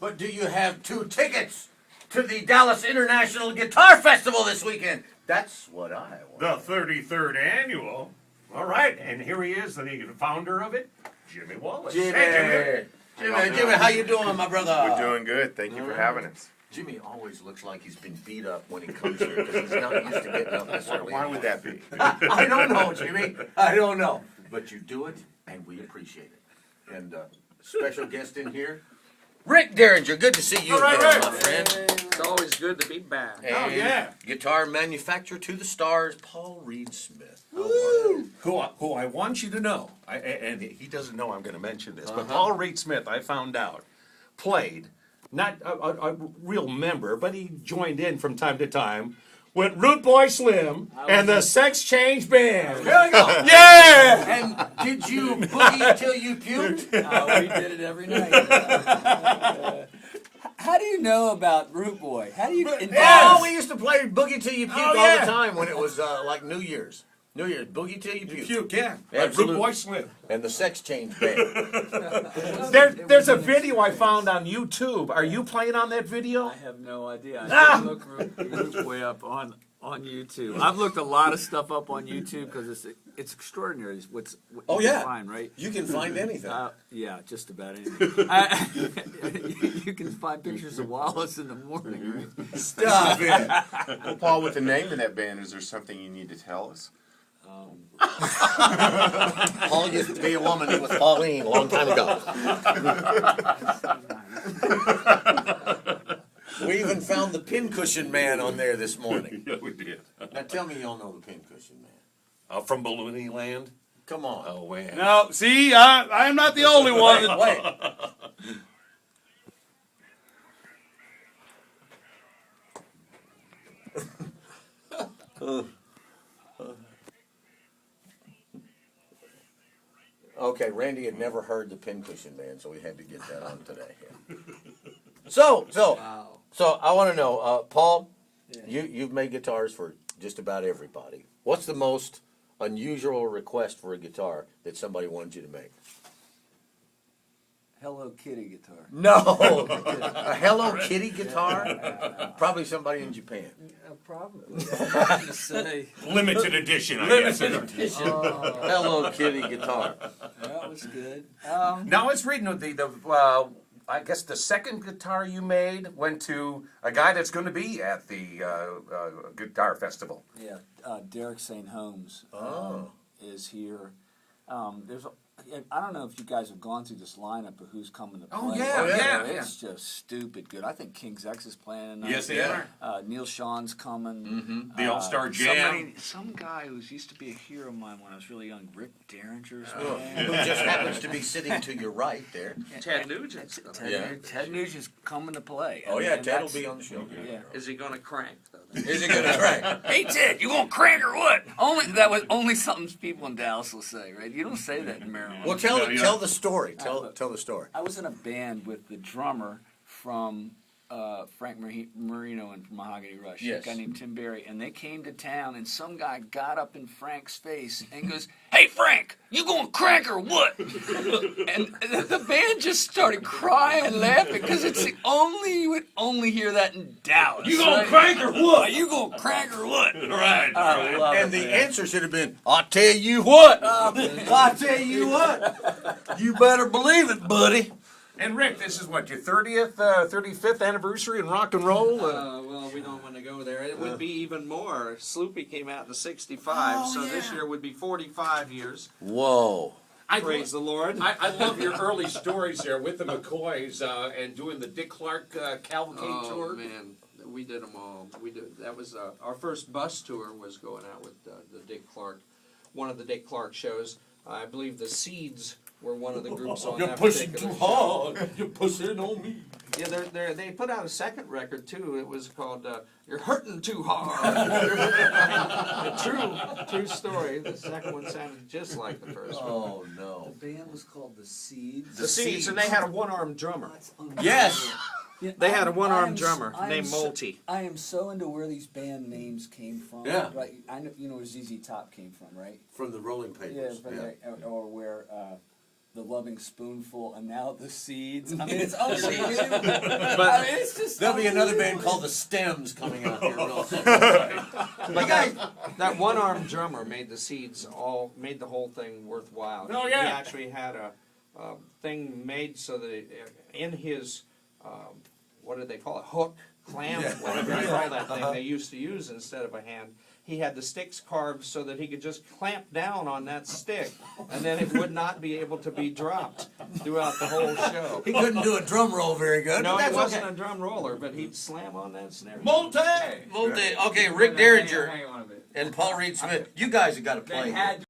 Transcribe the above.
but do you have 2 tickets to the Dallas International Guitar Festival this weekend? That's what I want. The 33rd annual. All right, and here he is, the founder of it, Jimmy Wallace. Jimmy. Hey, Jimmy, how you doing, my brother? We're doing good. Thank you for having us. Jimmy always looks like he's been beat up when he comes here because he's not used to getting up this early. Why would that be? I don't know, Jimmy. I don't know. But you do it, and we appreciate it. And special guest in here, Rick Derringer. Good to see you again, my friend. It's always good to be back. And guitar manufacturer to the stars, Paul Reed Smith. Who I want you to know, and he doesn't know I'm going to mention this, but Paul Reed Smith, I found out, played, not a real member, but he joined in from time to time, with Root Boy Slim and the Sex Change Band. There we go. Yeah! And did you boogie till you puked? We did it every night. How do you know about Root Boy? How do you? Oh, we used to play Boogie Till You Puke all yeah. the time when it was like New Year's. New Year's, Boogie Till You Puke. Puke, yeah. Absolutely. Root Boy Slim. And the Sex Change Band. There's a video I found on YouTube. Are you playing on that video? I have no idea. I didn't look Root Boy up on YouTube. I've looked a lot of stuff up on YouTube because it's extraordinary. What you can find, right? You can find anything. Yeah, just about anything. You can find pictures of Wallace in the morning. Right? Stop it. Well, Paul, with the name of that band, is there something you need to tell us? Paul used to be a woman with Pauline a long time ago. We even found the pincushion man on there this morning. Yeah, we did. Now tell me you don't know the pincushion man. From Balloony Land? Come on. Oh, man. No, see, I am not the only one. Wait. Okay, Randy had never heard the pincushion man, so we had to get that on today. Yeah. So I want to know, Paul, you've made guitars for just about everybody. What's the most unusual request for a guitar that somebody wanted you to make? Hello Kitty guitar. No, a Hello Kitty guitar? Probably somebody in Japan. Probably. To say. Limited edition, I guess. Edition. Hello Kitty guitar. That was good. Now I was reading the I guess the second guitar you made went to a guy that's going to be at the guitar festival. Yeah, Derek St. Holmes is here. I don't know if you guys have gone through this lineup of who's coming to play. Oh, yeah. It's just stupid good. I think King's X is playing tonight. Yes, they are. Neil Sean's coming. Mm-hmm. The All-Star Jam. Some guy who used to be a hero of mine when I was really young, Rick Derringer's Who just happens to be sitting to your right there. Ted Nugent's Ted Nugent's coming to play. Oh, yeah, Ted will be on the show. Yeah. Is he going to crank, though? Is he going to crank? Hey Ted, you gonna crank or what? That was only something people in Dallas will say, right? You don't say that in Maryland. Well, tell the story. Tell the story. I was in a band with the drummer from Frank Marino and Mahogany Rush, Yes. a guy named Tim Berry, and they came to town, and some guy got up in Frank's face and goes, "Hey Frank, you gonna crank or what?" And the band just started crying and laughing because you would only hear that in Dallas. You gonna crank or what? You gonna crank or what? Right. I love And it, the man. answer should have been, I'll tell you what. I'll tell you what. You better believe it, buddy. And Rick, this is what, your 35th anniversary in rock and roll? Well, we don't want to go there. It would be even more. Sloopy came out in '65, so this year would be 45 years. Whoa. Praise the Lord. I love your early stories there with the McCoys and doing the Dick Clark cavalcade tour. Oh, man. We did them all. That was our first bus tour was going out with the Dick Clark, one of the Dick Clark shows. I believe the Seeds were one of the groups on that particular show. You're pushing on me. Yeah, they put out a second record too. It was called "You're Hurting Too Hard." True story. The second one sounded just like the first one. Oh, no. The band was called The Seeds. The Seeds, and they had a one-armed drummer. Yes. They had a one-armed drummer named Multi. I am so into where these band names came from. Yeah. Right. I know you know where ZZ Top came from, right? From the Rolling Papers. Or where the loving spoonful, and now the seeds. I mean, it's unbelievable. I mean, it's just There'll be another band called the Stems coming out here real soon. You guys, That one-armed drummer made the seeds made the whole thing worthwhile. Oh, He yeah. actually had a thing made so that in his what did they call it, hook, clam, whatever you call that thing they used to use instead of a hand. He had the sticks carved so that he could just clamp down on that stick, and then it would not be able to be dropped throughout the whole show. he couldn't do a drum roll very good. No, but he that's wasn't okay. a drum roller, but he'd slam on that snare. Monte! Okay, Rick Derringer Hang on a minute. and Paul Reed Smith. You guys have got to They play. had